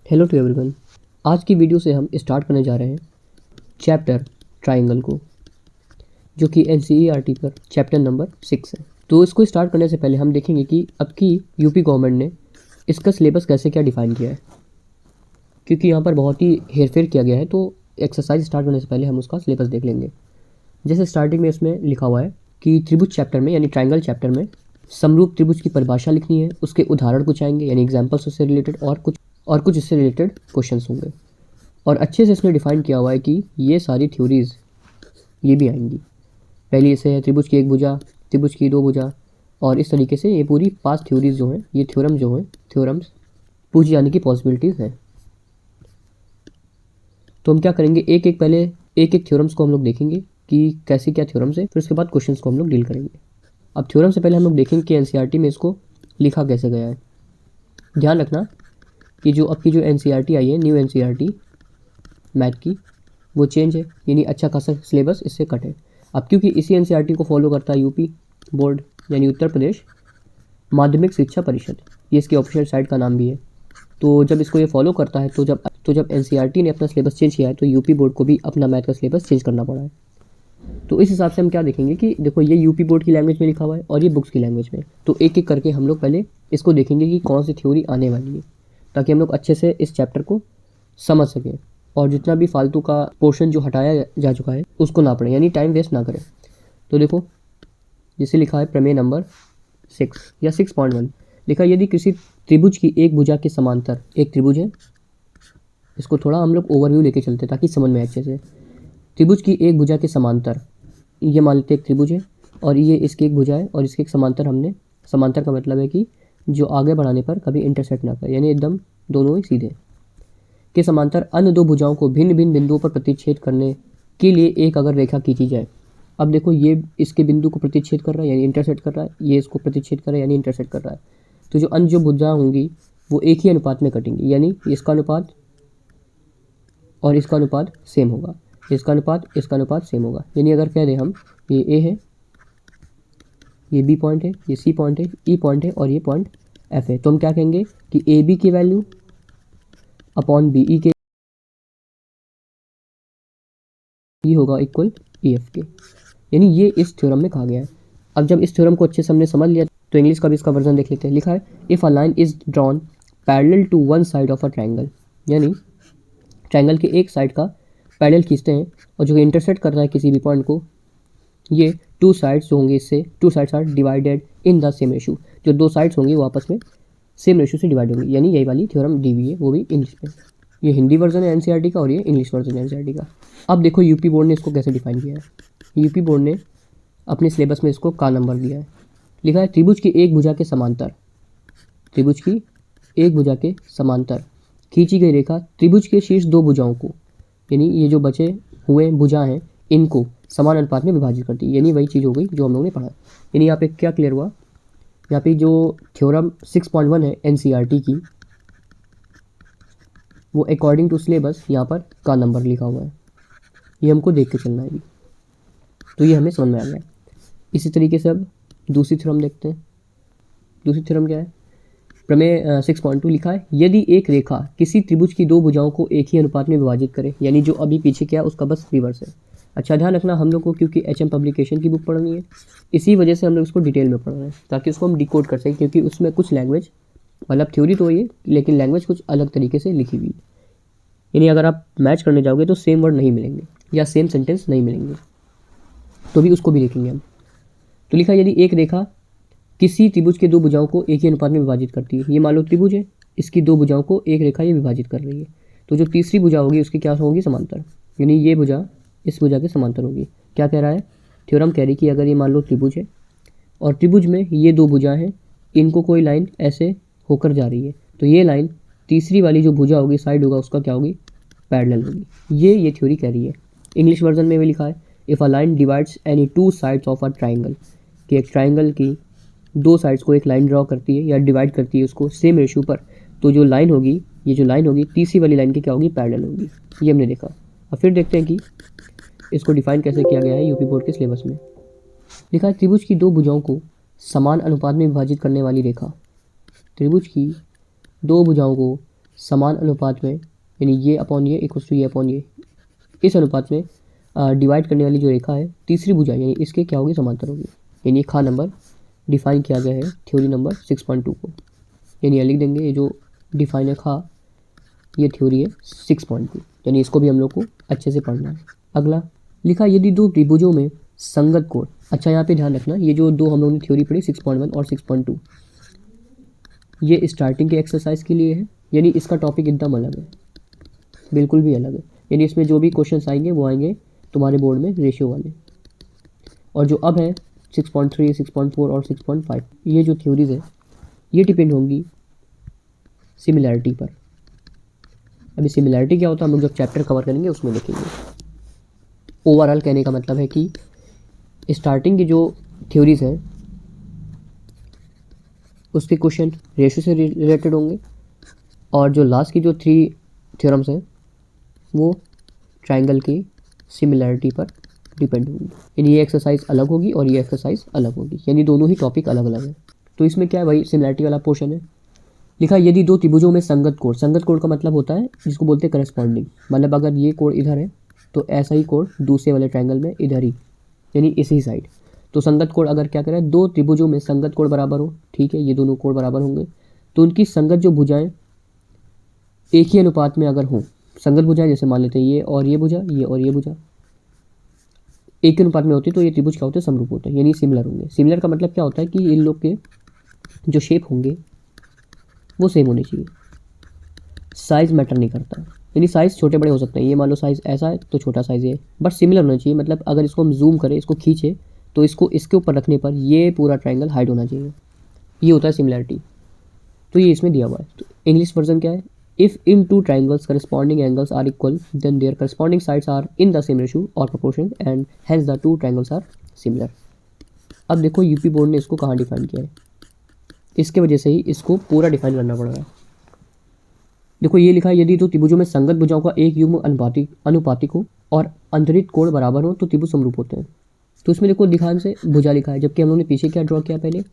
Hello to everyone. आज की video से हम स्टार्ट करने जा रहे हैं चैप्टर ट्राइंगल को, जो कि एनसीईआरटी पर चैप्टर नंबर 6 है। तो इसको स्टार्ट करने से पहले हम देखेंगे कि अब की यूपी गवर्नमेंट ने इसका सिलेबस कैसे क्या डिफ़ाइन किया है, क्योंकि यहाँ पर बहुत ही हेरफेर किया गया है। तो एक्सरसाइज स्टार्ट करने से पहले हम उसका सिलेबस देख लेंगे। जैसे स्टार्टिंग में इसमें लिखा हुआ है कि त्रिभुज चैप्टर में यानी ट्राइंगल चैप्टर में समरूप त्रिभुज की परिभाषा लिखनी है, उसके उदाहरण कुछ आएंगे यानी एग्जाम्पल्स उससे रिलेटेड, और कुछ इससे रिलेटेड क्वेश्चंस होंगे। और अच्छे से इसमें डिफाइन किया हुआ है कि ये सारी थ्योरीज ये भी आएंगी। पहली ऐसे है त्रिभुज की एक भुजा, त्रिभुज की दो भुजा, और इस तरीके से ये पूरी 5 थ्योरीज जो हैं, ये थ्योरम्स पूछी जाने की पॉसिबिलिटीज़ हैं। तो हम क्या करेंगे, पहले एक एक थ्योरम्स को हम लोग देखेंगे कि कैसी क्या थ्योरम्स है, फिर उसके बाद क्वेश्चंस को हम लोग डील करेंगे। अब थ्योरम से पहले हम लोग देखेंगे कि एनसीईआरटी में इसको लिखा कैसे गया है। ध्यान रखना कि जो अब की जो एनसीईआरटी आई है, न्यू एनसीईआरटी मैथ की, वो चेंज है, यानी अच्छा खासा सिलेबस इससे कट है। अब क्योंकि इसी एनसीईआरटी को फॉलो करता है यूपी बोर्ड यानी उत्तर प्रदेश माध्यमिक शिक्षा परिषद, ये इसकी ऑफिशियल साइट का नाम भी है। तो जब इसको ये फॉलो करता है तो जब एनसीईआरटी ने अपना सिलेबस चेंज किया है तो यूपी बोर्ड को भी अपना मैथ का सिलेबस चेंज करना पड़ा है। तो इस हिसाब से हम क्या देखेंगे कि देखो ये यूपी बोर्ड की लैंग्वेज में लिखा हुआ है और ये बुक्स की लैंग्वेज में। तो एक एक करके हम लोग पहले इसको देखेंगे कि कौन सी थ्योरी आने वाली है, ताकि हम लोग अच्छे से इस चैप्टर को समझ सकें और जितना भी फालतू का पोर्शन जो हटाया जा चुका है उसको ना पढ़ें, यानी टाइम वेस्ट ना करें। तो देखो जिसे लिखा है प्रमेय नंबर 6 या 6.1, लिखा यदि किसी त्रिभुज की एक भुजा के समांतर, एक त्रिभुज है, इसको थोड़ा हम लोग ओवरव्यू लेके चलते ताकि समझ में अच्छे से। त्रिभुज की एक भुजा के समांतर, ये मान लेते एक त्रिभुज है और ये इसकी एक भुजा है और इसके एक समांतर, हमने समांतर का मतलब है कि जो आगे बढ़ाने पर कभी इंटरसेक्ट ना करे, यानी एकदम दोनों ही सीधे के समांतर अन्य दो भुजाओं को भिन्न भिन्न बिंदुओं पर प्रतिच्छेद करने के लिए एक अगर रेखा खींची जाए। अब देखो ये इसके बिंदु को प्रतिच्छेद कर रहा है यानी इंटरसेक्ट कर रहा है, ये इसको प्रतिच्छेद कर रहा है यानी इंटरसेक्ट कर रहा है। तो जो अन्य जो भुजा होंगी वो एक ही अनुपात में कटेंगी, यानी इसका अनुपात और इसका अनुपात सेम होगा, इसका अनुपात सेम होगा। यानी अगर कह दें हम ये ए है, ये बी पॉइंट है, ये सी पॉइंट है, ई पॉइंट है और ये पॉइंट एफ है, तो हम क्या कहेंगे कि ए बी की वैल्यू अपॉन बी ई के ई होगा इक्वल ई एफ के, यानी ये इस थ्योरम में कहा गया है। अब जब इस थ्योरम को अच्छे से हमने समझ लिया तो इंग्लिश का भी इसका वर्जन देख लेते हैं। लिखा है if a line is drawn parallel to one side of a triangle, यानी ट्राइंगल के एक साइड का पैरेलल खींचते हैं और जो इंटरसेक्ट कर रहा है किसी भी पॉइंट को, ये टू साइड्स होंगे, इससे two sides are divided in the same ratio, जो दो साइड्स होंगी वो आपस में सेम रेशो से डिवाइड होंगी, यानी यही वाली थ्योरम दी हुई है, वो भी इंग्लिश में। ये हिंदी वर्जन है एनसीईआरटी का और ये इंग्लिश वर्जन है एनसीईआरटी का। अब देखो यूपी बोर्ड ने इसको कैसे डिफाइन किया है। यूपी बोर्ड ने अपने सिलेबस में इसको का नंबर दिया है। लिखा है त्रिभुज की एक भुजा के समांतर, त्रिभुज की एक भुजा के समांतर खींची गई रेखा त्रिभुज के शीर्ष दो भुजाओं को, यानी ये जो बचे हुए भुजा हैं इनको समान अनुपात में विभाजित करती है, यानी वही चीज़ हो गई जो हम लोगों ने पढ़ा। यानी यहाँ पे क्या क्लियर हुआ, यहाँ पे जो थ्योरम 6.1 है एनसीईआरटी की, वो अकॉर्डिंग टू सिलेबस यहाँ पर का नंबर लिखा हुआ है, ये हमको देख के चलना है। तो ये हमें समझ में आ गया। इसी तरीके से अब दूसरी थ्योरम देखते हैं। दूसरी थ्योरम क्या है, प्रमेय 6.2 लिखा है यदि एक रेखा किसी त्रिभुज की दो भुजाओं को एक ही अनुपात में विभाजित करे, यानी जो अभी पीछे क्या उसका बस रिवर्स है। अच्छा ध्यान रखना, हम लोग को क्योंकि एचएम पब्लिकेशन की बुक पढ़नी है, इसी वजह से हम लोग इसको डिटेल में पढ़ रहे हैं ताकि उसको हम डिकोड कर सकें, क्योंकि उसमें कुछ लैंग्वेज, मतलब थ्योरी तो ये लेकिन लैंग्वेज कुछ अलग तरीके से लिखी हुई है, यानी अगर आप मैच करने जाओगे तो सेम वर्ड नहीं मिलेंगे या सेम सेंटेंस नहीं मिलेंगे, तो भी उसको भी देखेंगे हम। तो लिखा यदि एक रेखा किसी त्रिभुज के दो भुजाओं को एक ही अनुपात में विभाजित करती है, ये मान लो त्रिभुज है, इसकी दो भुजाओं को एक रेखा ये विभाजित कर रही है, तो जो तीसरी भुजा होगी उसकी क्या होगी, समांतर, यानी ये भुजा इस भुजा के समांतर होगी। क्या कह रहा है थ्योरम, कह रही कि अगर ये मान लो त्रिभुज है और त्रिभुज में ये दो भुजा हैं, इनको कोई लाइन ऐसे होकर जा रही है, तो ये लाइन तीसरी वाली जो भुजा होगी, साइड होगा, उसका क्या होगी, पैरेलल होगी। ये थ्योरी कह रही है। इंग्लिश वर्जन में भी लिखा है if a line divides any two sides of a triangle, कि एक ट्राइंगल की दो साइड्स को एक लाइन ड्रॉ करती है या डिवाइड करती है उसको सेम रेशो पर, तो जो लाइन होगी, ये जो लाइन होगी तीसरी वाली लाइन की क्या होगी, पैरेलल होगी। ये हमने देखा। अब फिर देखते हैं कि इसको डिफाइन कैसे किया गया है यूपी बोर्ड के सिलेबस में। लिखा है त्रिभुज की दो भुजाओं को समान अनुपात में विभाजित करने वाली रेखा, त्रिभुज की दो भुजाओं को समान अनुपात में, यानी ये अपॉन ये इक्वल्स टू ये अपॉन ये, इस अनुपात में डिवाइड करने वाली जो रेखा है तीसरी भुजा यानी इसके क्या होगी, समांतर होगी। यानी खा नंबर डिफाइन किया गया है थ्योरी नंबर 6.2 को। यानी लिख देंगे ये जो डिफाइन है खा, ये थ्योरी है 6.2, यानी इसको भी हम लोग को अच्छे से पढ़ना है। अगला लिखा यदि दो त्रिभुजों में संगत कोण। अच्छा यहाँ पे ध्यान रखना, ये जो दो हम लोगों ने थ्योरी पढ़ी 6.1 और 6.2, ये स्टार्टिंग के एक्सरसाइज के लिए है, यानी इसका टॉपिक एकदम अलग है, बिल्कुल भी अलग है। यानी इसमें जो भी क्वेश्चन आएंगे वो आएंगे तुम्हारे बोर्ड में रेशियो वाले। और जो अब है 6.3, 6.4 और 6.5, ये जो थ्योरीज है ये डिपेंड होंगी सिमिलैरिटी पर। अभी सिमिलैरिटी क्या होता है हम लोग जब चैप्टर कवर करेंगे उसमें देखेंगे। ओवरऑल कहने का मतलब है कि स्टार्टिंग की जो थ्योरीज हैं उसके क्वेश्चन रेशियो से रिलेटेड होंगे, और जो लास्ट की जो 3 थ्योरम्स हैं वो ट्रायंगल की सिमिलैरिटी पर डिपेंड होगी। यानी ये एक्सरसाइज अलग होगी और ये एक्सरसाइज अलग होगी, यानी दोनों ही टॉपिक अलग अलग है। तो इसमें क्या है भाई, सिमिलैरिटी वाला पोर्शन है। लिखा यदि दो त्रिभुजों में संगत कोण। संगत कोण का मतलब होता है जिसको बोलते हैं करस्पॉन्डिंग, मतलब अगर ये कोण इधर है तो ऐसा ही कोण दूसरे वाले ट्रायंगल में इधर ही, यानी इसी साइड। तो संगत कोण अगर क्या करें, दो त्रिभुजों में संगत कोण बराबर हो, ठीक है, ये दोनों कोण बराबर होंगे, तो उनकी संगत जो भुजाएं एक ही अनुपात में अगर हों, संगत भुजाएं जैसे मान लेते हैं ये और ये भुजा, ये और ये भुजा एक ही अनुपात में होती है तो ये त्रिभुज क्या होते हैं, समरूप होते हैं, यानी सिमिलर होंगे। सिमिलर का मतलब क्या होता है कि इन लोग के जो शेप होंगे वो सेम होने चाहिए, साइज मैटर नहीं करता। यानी साइज़ छोटे बड़े हो सकते हैं, ये मान लो साइज़ ऐसा है तो छोटा साइज़ है, बट सिमिलर होना चाहिए। मतलब अगर इसको हम जूम करें, इसको खींचे, तो इसको इसके ऊपर रखने पर ये पूरा ट्रायंगल हाइड होना चाहिए, ये होता है सिमिलैरिटी। तो ये इसमें दिया हुआ है। तो इंग्लिश वर्जन क्या है, if in two triangles corresponding angles are equal then their corresponding sides are in the same ratio और proportion and hence the two triangles are similar. अब देखो यूपी बोर्ड ने इसको कहाँ डिफाइन किया है, इसके वजह से ही इसको पूरा डिफाइन करना पड़ रहा है। देखो ये लिखा है यदि तो त्रिभुजों में संगत भुजाओं का एक युग्म अनुपातिक हो और अंतरित कोण बराबर हो तो त्रिभुज समरूप होते हैं। तो इसमें देखो ध्यान से भुजा लिखा है, जबकि हम लोगों ने पीछे क्या ड्रॉ किया, पहले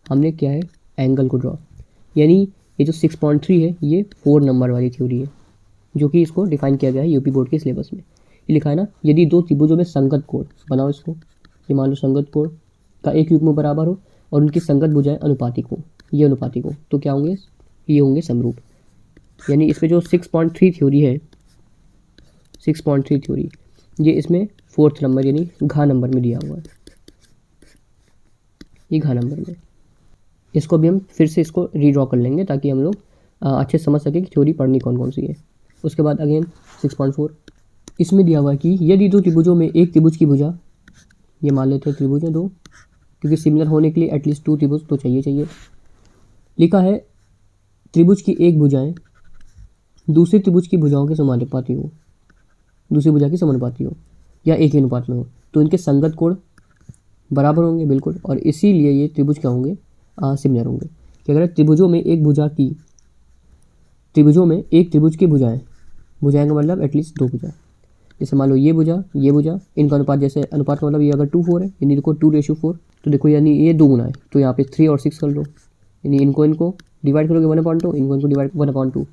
हमने क्या है एंगल को ड्रॉ। यानी ये जो 6.3 है ये 4 नंबर वाली थ्योरी है, जो कि इसको डिफाइन किया गया है यूपी बोर्ड के सिलेबस में। ये लिखा है ना, यदि दो त्रिभुजों में संगत कोण बनाओ, इसको ये मान लो संगत कोण का एक युग्म बराबर हो और उनकी संगत भुजाएं अनुपातिक हो, ये अनुपातिक हो, तो क्या होंगे, ये होंगे समरूप। यानी इसमें जो 6.3 थ्योरी है, 6.3 थ्योरी ये इसमें 4th नंबर यानी घा नंबर में दिया हुआ है, ये घा नंबर में। इसको भी हम फिर से इसको रीड्रॉ कर लेंगे ताकि हम लोग अच्छे समझ सकें कि थ्योरी पढ़नी कौन कौन सी है। उसके बाद अगेन 6.4 इसमें दिया हुआ है कि यदि दो त्रिभुजों में एक त्रिभुज की भुजा, ये मान लेते हैं त्रिभुज है दो, क्योंकि सिमिलर होने के लिए एटलीस्ट 2 त्रिभुज तो चाहिए। लिखा है त्रिभुज की एक भुजाएं दूसरी त्रिभुज की भुजाओं के समानुपाती हो, दूसरी भुजा की समानुपाती हो या एक ही अनुपात में हो, तो इनके संगत कोण बराबर होंगे बिल्कुल, और इसीलिए ये त्रिभुज क्या होंगे, सिमिलर होंगे। कि अगर त्रिभुजों में एक त्रिभुज की भुजाएं का मतलब एटलीस्ट 2 भुजा, जैसे मान लो ये भुजा इनका अनुपात, जैसे अनुपात का मतलब ये अगर 2:4 है, यानी देखो 2:4, तो देखो यानी ये 2 गुना है, तो यहाँ पे 3 और 6 कर लो, यानी इनको डिवाइड करोगे 1/2, इनको डिवाइड 1/2।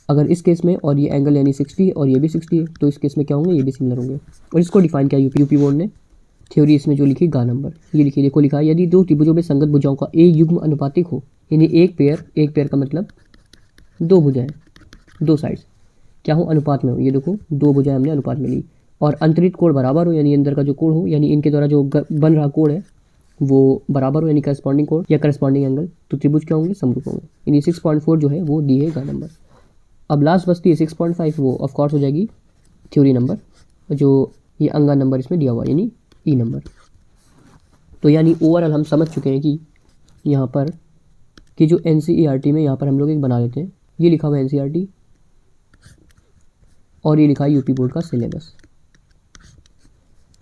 अगर इस केस में और ये एंगल यानी 60 है और ये भी 60 है, तो इस केस में क्या होंगे, ये भी सिमिलर होंगे। और इसको डिफाइन किया यूपी बोर्ड ने, थ्योरी इसमें जो लिखी गा नंबर, ये लिखी, देखो लिखा है यदि दो त्रिभुजों में संगत भुजाओं का एक युग्म अनुपातिक हो, यानी एक पेयर का मतलब 2 भुजाएं, 2 साइड्स क्या हो, अनुपात में हो, ये देखो 2 भुजाएं हमने अनुपात में ली, और अंतरित कोण बराबर हो, यानी अंदर का जो कोण हो, यानी इनके द्वारा जो बन रहा कोण है वो बराबर हो, यानी करस्पॉन्डिंग कोण या करस्पॉन्डिंग एंगल, तो त्रिभुज क्या होंगे, समरूप होंगे। यानी 6.4 जो है वो दी है गा नंबर। अब लास्ट बचती है 6.5, वो ऑफकोर्स हो जाएगी थ्योरी नंबर, जो ये अंगा नंबर इसमें दिया हुआ है, यानी ई नंबर। तो यानी ओवरऑल हम समझ चुके हैं कि यहाँ पर कि जो NCERT में यहाँ पर हम लोग एक बना लेते हैं, ये लिखा हुआ है NCERT और ये लिखा है यूपी बोर्ड का सिलेबस।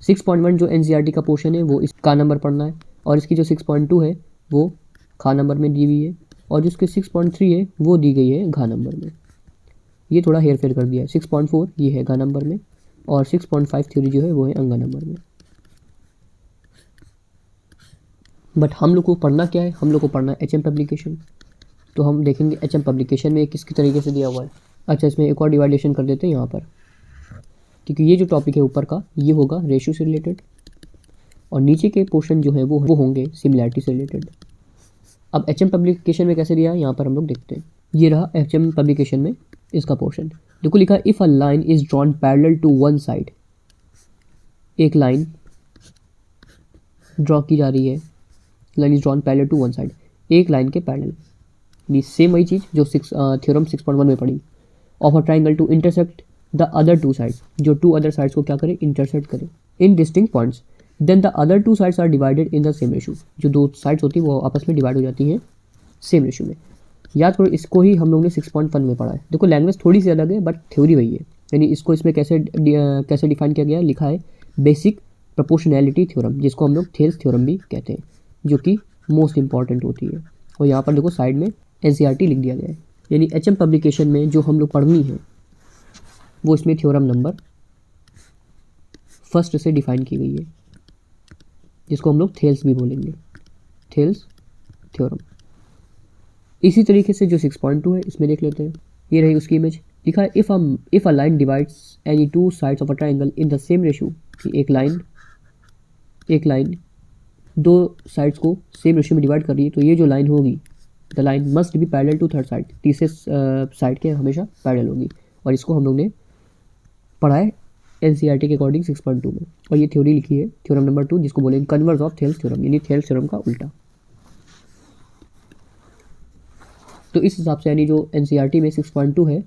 6.1 जो NCERT का पोर्शन है वो इसका नंबर पढ़ना है, और इसकी जो 6.2 है वो खा नंबर में दी हुई है, और जिसकी 6.3 है वो दी गई है घा नंबर में। ये थोड़ा हेर फेर कर दिया है, 6.4 ये है घा नंबर में, और 6.5 थ्योरी जो है वो है अंगा नंबर में। बट हम लोग को पढ़ना क्या है, हम लोग को पढ़ना है HM पब्लिकेशन। तो हम देखेंगे एच एम पब्लिकेशन में किसकी तरीके से दिया हुआ है। अच्छा, इसमें एक और डिवाइडेशन कर देते हैं यहाँ पर, क्योंकि ये जो टॉपिक है ऊपर का ये होगा रेशियो से रिलेटेड और नीचे के पोर्शन जो है वो होंगे सिमिलैरिटी से रिलेटेड। अब एच एम पब्लिकेशन में कैसे दिया है यहाँ पर हम लोग देखते हैं। ये रहा एच एम पब्लिकेशन में इसका पोर्शन। देखो लिखा है if a line is drawn parallel to one side, एक लाइन ड्रॉ की जा रही है, line is drawn parallel to one side, एक लाइन के पैरेलल, सेम वही चीज़ जो थ्योरम 6.1 में पढ़ी। Of a triangle to intersect the other two sides, जो टू अदर साइड्स को क्या करें, इंटरसेक्ट करें in distinct points, then the other two sides are divided in the same ratio, जो दो साइड्स होती है वो आपस में डिवाइड हो जाती हैं सेम रेशियो में। याद करो इसको ही हम लोग ने 6.1 में पढ़ा है। देखो लैंग्वेज थोड़ी सी अलग है बट थ्योरी वही है। यानी इसको इसमें कैसे डिफाइन किया गया है, लिखा है बेसिक प्रोपोर्शनैलिटी थ्योरम, जिसको हम लोग थेल्स थ्योरम भी कहते हैं, जो कि मोस्ट इंपॉर्टेंट होती है। और यहाँ पर देखो साइड में एनसीईआरटी लिख दिया गया है। यानी एचएम पब्लिकेशन में जो हम लोग पढ़नी है वो इसमें थ्योरम नंबर फर्स्ट से डिफाइन की गई है, जिसको हम लोग थेल्स भी बोलेंगे, थेल्स थ्योरम। इसी तरीके से जो 6.2 है इसमें देख लेते हैं। ये रही उसकी इमेज। लिखा है if a line divides any two sides of a triangle in the same ratio, कि एक लाइन दो साइड्स को सेम रेशियो में डिवाइड कर रही है, तो ये जो लाइन होगी the line must be parallel to third side, तीसरे साइड के हमेशा पैरेलल होगी। और इसको हम लोग ने पढ़ा है एनसीईआरटी के अकॉर्डिंग 6.2 में। और ये थ्योरी लिखी है थ्योरम नंबर 2, जिसको बोलेंगे कन्वर्स ऑफ थेल्स थ्योरम, यानी थेल्स थ्योरम का उल्टा। तो इस हिसाब से यानी जो एनसीईआरटी में 6.2 है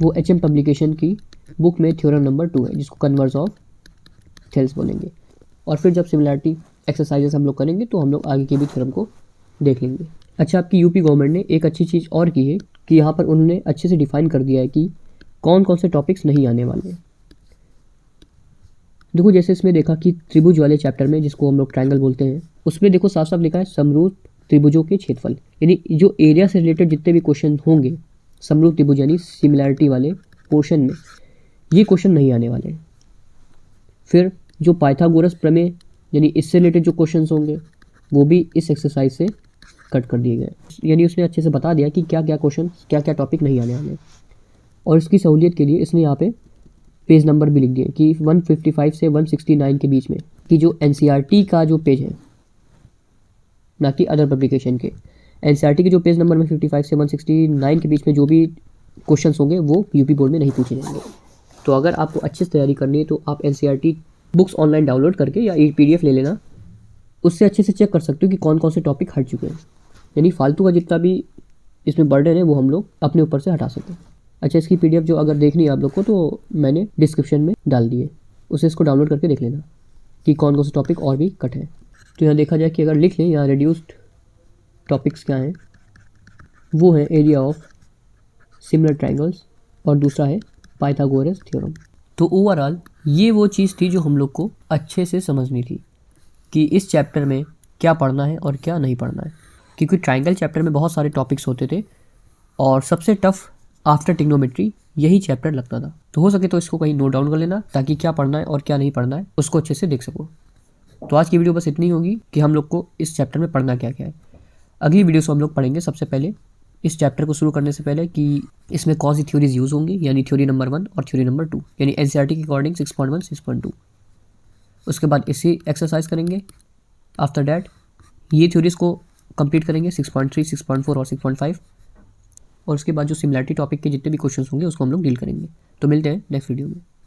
वो एचएम पब्लिकेशन की बुक में थ्योरम नंबर 2 है, जिसको कन्वर्स ऑफ थेल्स बोलेंगे। और फिर जब सिमिलैरिटी एक्सरसाइजेस हम लोग करेंगे तो हम लोग आगे के भी थ्योरम को देख लेंगे। अच्छा, आपकी यूपी गवर्नमेंट ने एक अच्छी चीज़ और की है कि यहाँ पर उन्होंने अच्छे से डिफाइन कर दिया है कि कौन कौन से टॉपिक्स नहीं आने वाले हैं। देखो जैसे इसमें देखा कि त्रिभुज वाले चैप्टर में, जिसको हम लोग ट्रायंगल बोलते हैं, उसमें देखो साफ साफ लिखा है समरूप त्रिभुजों के क्षेत्रफल, यानी जो एरिया से रिलेटेड जितने भी क्वेश्चन होंगे समरूप त्रिभुज यानी सिमिलैरिटी वाले पोर्शन में, ये क्वेश्चन नहीं आने वाले। फिर जो पाइथागोरस प्रमेय यानी इससे रिलेटेड जो क्वेश्चंस होंगे वो भी इस एक्सरसाइज से कट कर दिए गए। यानी उसने अच्छे से बता दिया कि क्या क्या क्वेश्चन क्या क्या टॉपिक नहीं आने वाले। और इसकी सहूलियत के लिए इसने यहाँ पे पेज नंबर भी लिख दिए कि 155 से 169 के बीच में, कि जो एनसीईआरटी का जो पेज है, ना कि अदर पब्लिकेशन के, एनसीईआरटी के जो पेज नंबर 155 से 169 के बीच में जो भी क्वेश्चंस होंगे वो यूपी बोर्ड में नहीं पूछे जाएंगे। तो अगर आपको अच्छे से तैयारी करनी है तो आप एनसीईआरटी बुक्स ऑनलाइन डाउनलोड करके या पीडीएफ ले लेना, उससे अच्छे से चेक कर सकते हो कि कौन कौन से टॉपिक हट चुके हैं। यानी फालतू का जितना भी इसमें बर्डन है वो हम लोग अपने ऊपर से हटा सकें। अच्छा, इसकी पीडीएफ जो अगर देखनी है आप लोग को तो मैंने डिस्क्रिप्शन में डाल दी है, उसे इसको डाउनलोड करके देख लेना कि कौन कौन से टॉपिक और भी कट है। तो यहाँ देखा जाए कि अगर लिख लें यहाँ रिड्यूस्ड टॉपिक्स क्या हैं, वो है एरिया ऑफ सिमिलर ट्रायंगल्स और दूसरा है पाइथागोरस थ्योरम। तो ओवरऑल ये वो चीज़ थी जो हम लोग को अच्छे से समझनी थी कि इस चैप्टर में क्या पढ़ना है और क्या नहीं पढ़ना है, क्योंकि ट्रायंगल चैप्टर में बहुत सारे टॉपिक्स होते थे और सबसे टफ आफ्टर ट्रिग्नोमेट्री यही चैप्टर लगता था। तो हो सके तो इसको कहीं नोट डाउन कर लेना ताकि क्या पढ़ना है और क्या नहीं पढ़ना है उसको अच्छे से देख सको। तो आज की वीडियो बस इतनी होगी कि हम लोग को इस चैप्टर में पढ़ना क्या क्या है। अगली वीडियो से हम लोग पढ़ेंगे सबसे पहले इस चैप्टर को शुरू करने से पहले कि इसमें कौन सी थ्योरीज यूज़ होंगी, यानी थ्योरी नंबर 1 और थ्योरी नंबर 2, यानी एनसीईआरटी के अकॉर्डिंग 6.1 6.2। उसके बाद इसी एक्सरसाइज करेंगे। आफ्टर डैट ये थ्योरीज को कंप्लीट करेंगे 6.3 6.4 और 6.5, और उसके बाद जो सिमिलैरिटी टॉपिक के जितने भी क्वेश्चंस होंगे उसको हम लोग डील करेंगे। तो मिलते हैं नेक्स्ट वीडियो में।